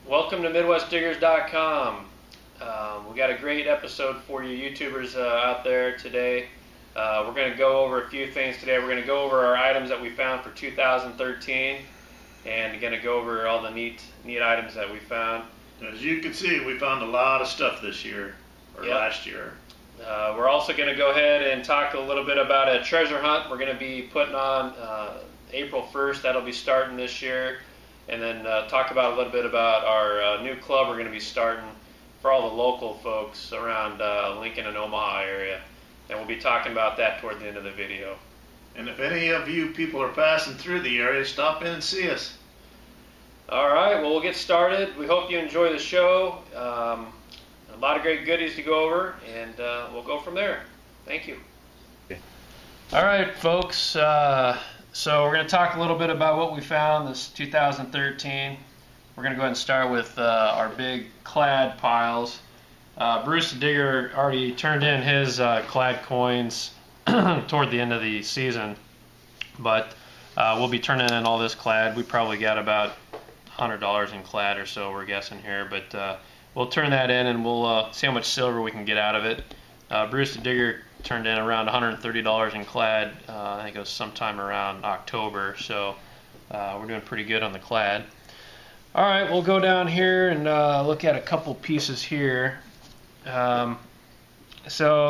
Welcome to MidwestDiggers.com. We got a great episode for you YouTubers out there today. We're going to go over a few things today. We're going to go over our items that we found for 2013, and going to go over all the neat items that we found. As you can see, we found a lot of stuff this year, or last year. We're also going to go ahead and talk a little bit about a treasure hunt we're going to be putting on April 1st. That'll be starting this year. And then talk about a little bit about our new club we're going to be starting for all the local folks around Lincoln and Omaha area. And we'll be talking about that toward the end of the video. And if any of you people are passing through the area, stop in and see us. All right, well, we'll get started. We hope you enjoy the show. A lot of great goodies to go over, and we'll go from there. Thank you. All right, folks. So we're going to talk a little bit about what we found this 2013. We're going to go ahead and start with our big clad piles. Bruce the Digger already turned in his clad coins toward the end of the season, but we'll be turning in all this clad. We probably got about $100 in clad or so, we're guessing here, but we'll turn that in and we'll see how much silver we can get out of it. Bruce the Digger turned in around $130 in clad. I think it was sometime around October, so we're doing pretty good on the clad. All right, we'll go down here and look at a couple pieces here. So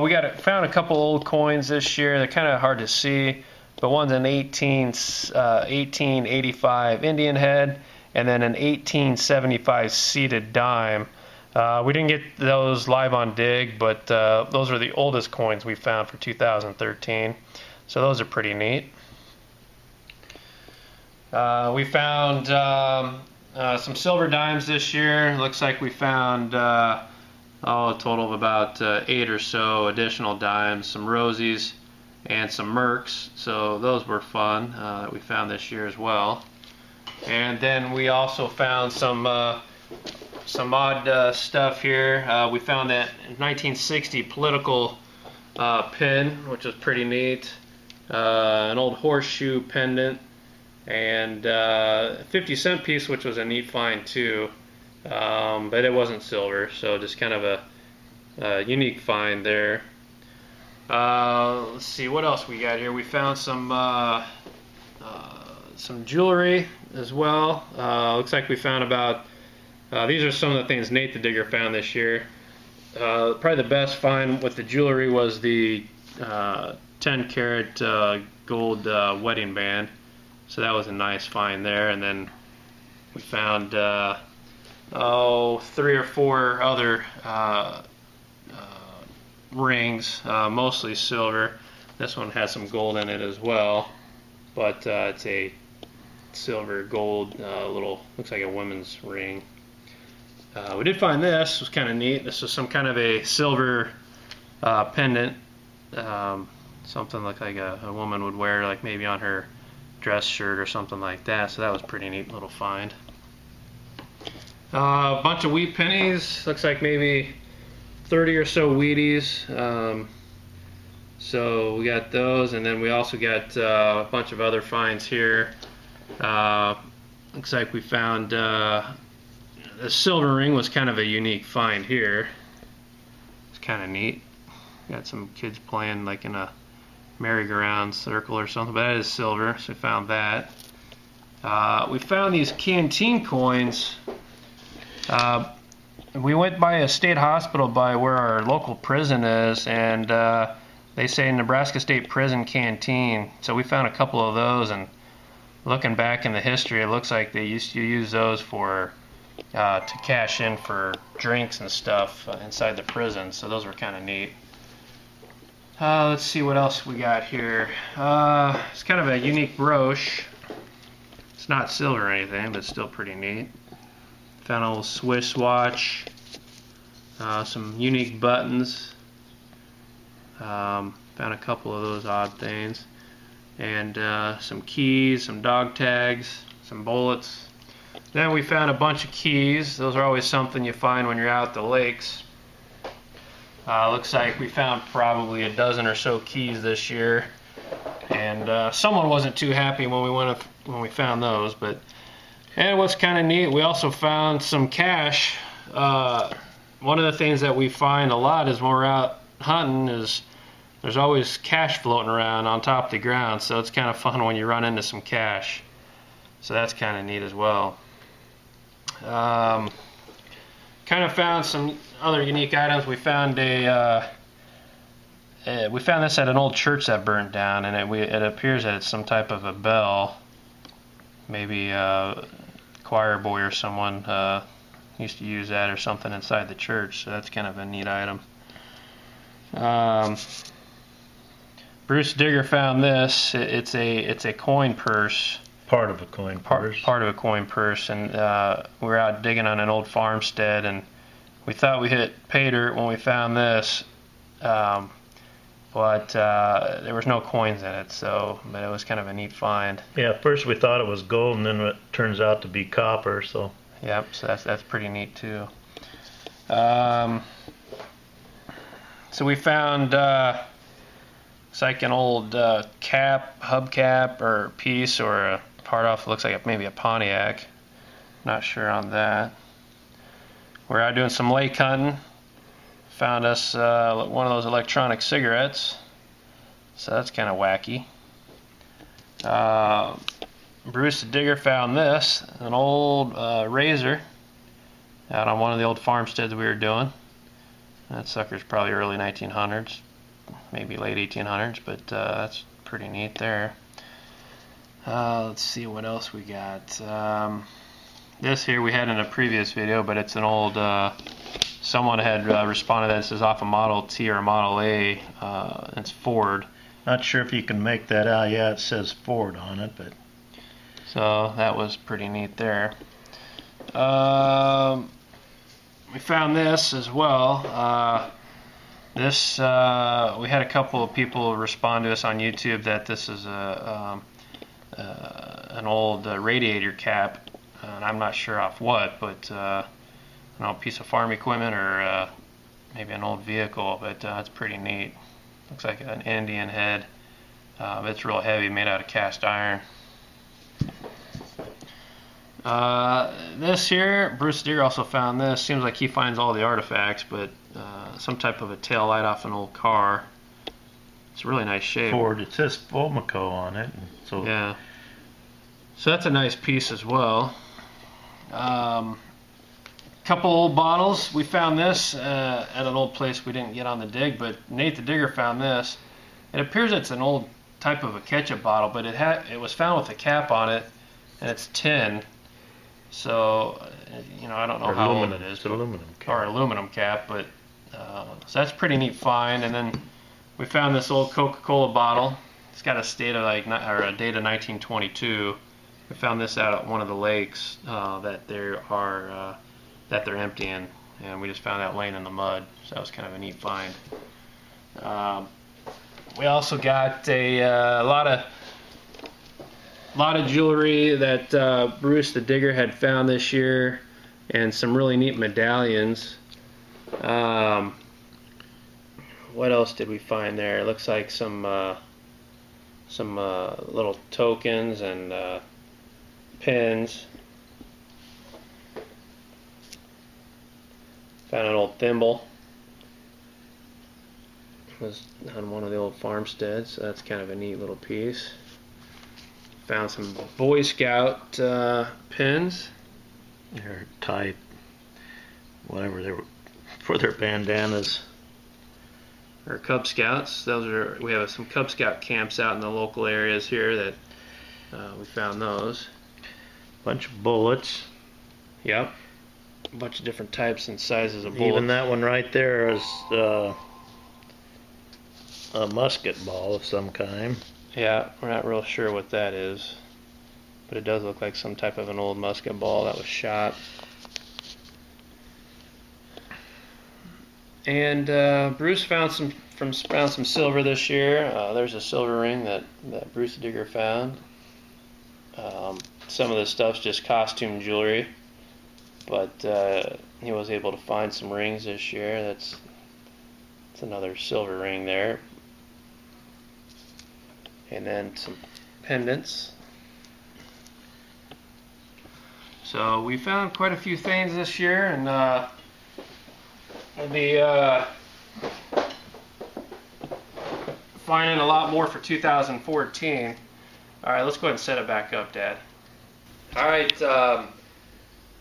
we found a couple old coins this year. They're kind of hard to see, but one's an 1885 Indian head, and then an 1875 seated dime. We didn't get those live on dig, but those are the oldest coins we found for 2013. So those are pretty neat. We found some silver dimes this year. Looks like we found a total of about 8 or so additional dimes, some rosies, and some mercs. So those were fun that we found this year as well. And then we also found some odd stuff here. We found that 1960 political pin, which was pretty neat. An old horseshoe pendant, and a 50-cent piece, which was a neat find too. But it wasn't silver, so just kind of a unique find there. Let's see what else we got here. We found some jewelry as well. Looks like we found about these are some of the things Nate the Digger found this year. Probably the best find with the jewelry was the 10-karat gold wedding band. So that was a nice find there. And then we found 3 or 4 other rings, mostly silver. This one has some gold in it as well, but it's a silver gold looks like a woman's ring. We did find this. It was kind of neat. This was some kind of a silver pendant, something like a woman would wear, like maybe on her dress shirt or something like that. So that was a pretty neat little find. A bunch of wheat pennies. Looks like maybe 30 or so Wheaties. So we got those, and then we also got a bunch of other finds here. Looks like we found the silver ring was kind of a unique find here. It's kind of neat. Got some kids playing like in a merry-go-round circle or something, but that is silver, so we found that. We found these canteen coins. We went by a state hospital by where our local prison is, and they say Nebraska State Prison Canteen. So we found a couple of those, and looking back in the history, it looks like they used to use those for to cash in for drinks and stuff inside the prison. So those were kind of neat. Let's see what else we got here. It's kind of a unique brooch. It's not silver or anything, but it's still pretty neat. Found a little Swiss watch, some unique buttons. Found a couple of those odd things, and some keys, some dog tags, some bullets. Then we found a bunch of keys. Those are always something you find when you're out at the lakes. Looks like we found probably a dozen or so keys this year, and someone wasn't too happy when we found those, but And what's kind of neat, we also found some cash. One of the things that we find a lot is when we're out hunting is there's always cash floating around on top of the ground, so it's kind of fun when you run into some cash. So that's kind of neat as well. Kind of found some other unique items. We found we found this at an old church that burned down, and it appears that it's some type of a bell. Maybe a choir boy or someone used to use that or something inside the church, so that's kind of a neat item. Bruce Digger found this. It's a coin purse. Part of a coin purse. Part of a coin purse, and we were out digging on an old farmstead, and we thought we hit pay dirt when we found this, but there was no coins in it. But it was kind of a neat find. Yeah, at first we thought it was gold, and then it turns out to be copper. So. Yep. So that's pretty neat too. So we found it's like an old hubcap or piece or a part off. Looks like maybe a Pontiac. Not sure on that. We're out doing some lake hunting. Found us one of those electronic cigarettes. So that's kind of wacky. Bruce the Digger found this, an old razor out on one of the old farmsteads we were doing. That sucker's probably early 1900s, maybe late 1800s, but that's pretty neat there. Let's see what else we got. This here we had in a previous video, but it's an old, someone had responded that this is off a Model T or a Model A. It's Ford. Not sure if you can make that out. Yeah, it says Ford on it, but. So that was pretty neat there. We found this as well. We had a couple of people respond to us on YouTube that this is an old radiator cap, and I'm not sure off what, but an old piece of farm equipment or maybe an old vehicle, but it's pretty neat. Looks like an Indian head. It's real heavy, made out of cast iron. This here, Bruce Digger also found this. Seems like he finds all the artifacts, but some type of a tail light off an old car. It's a really nice shape. Ford. It says Fomaco on it. So yeah. So that's a nice piece as well. Couple old bottles. We found this at an old place we didn't get on the dig, but Nate the Digger found this. It appears it's an old type of a ketchup bottle, but it was found with a cap on it, and it's tin. So, I don't know how old it is. It's an aluminum cap. Or aluminum cap, but so that's a pretty neat find. And then we found this old Coca-Cola bottle. It's got a date of 1922. We found this out at one of the lakes that they're emptying, and we just found that laying in the mud. So that was kind of a neat find. We also got a lot of jewelry that Bruce the Digger had found this year, and some really neat medallions. What else did we find there? It looks like some little tokens and pins. Found an old thimble. It was on one of the old farmsteads, so that's kind of a neat little piece. Found some Boy Scout pins. They're type, whatever they were, for their bandanas. Or Cub Scouts. We have some Cub Scout camps out in the local areas here that we found those. Bunch of bullets. Yep. A bunch of different types and sizes of bullets. Even that one right there is a musket ball of some kind. Yeah, we're not real sure what that is, but it does look like some type of an old musket ball that was shot. And Bruce found some silver this year. There's a silver ring that Bruce Digger found. Some of the stuff's just costume jewelry, but he was able to find some rings this year. That's another silver ring there. And then some pendants. So we found quite a few things this year, and we'll be finding a lot more for 2014. All right, let's go ahead and set it back up, Dad. All right,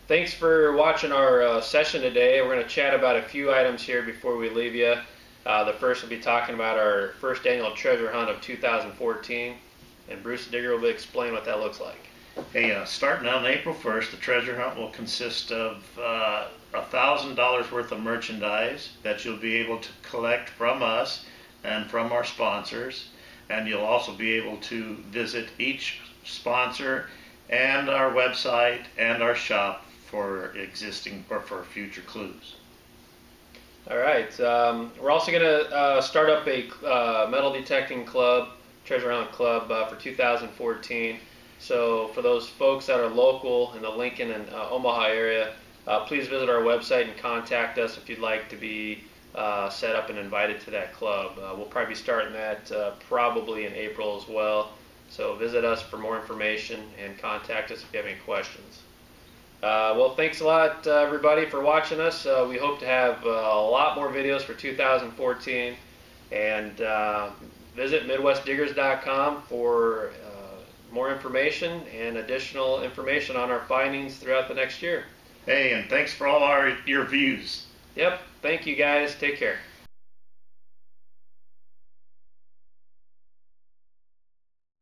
thanks for watching our session today. We're going to chat about a few items here before we leave you. The first will be talking about our first annual treasure hunt of 2014, and Bruce Digger will explain what that looks like. Hey, starting on April 1st, the treasure hunt will consist of $1,000 worth of merchandise that you'll be able to collect from us and from our sponsors, and you'll also be able to visit each sponsor and our website and our shop for existing or for future clues. All right, we're also going to start up a metal detecting club, treasure hunt club for 2014. So for those folks that are local in the Lincoln and Omaha area, please visit our website and contact us if you'd like to be set up and invited to that club. We'll probably be starting that probably in April as well. So visit us for more information and contact us if you have any questions. Well, thanks a lot, everybody, for watching us. We hope to have a lot more videos for 2014. And visit MidwestDiggers.com for more information and additional information on our findings throughout the next year. Hey, and thanks for all your views. Yep. Thank you, guys. Take care.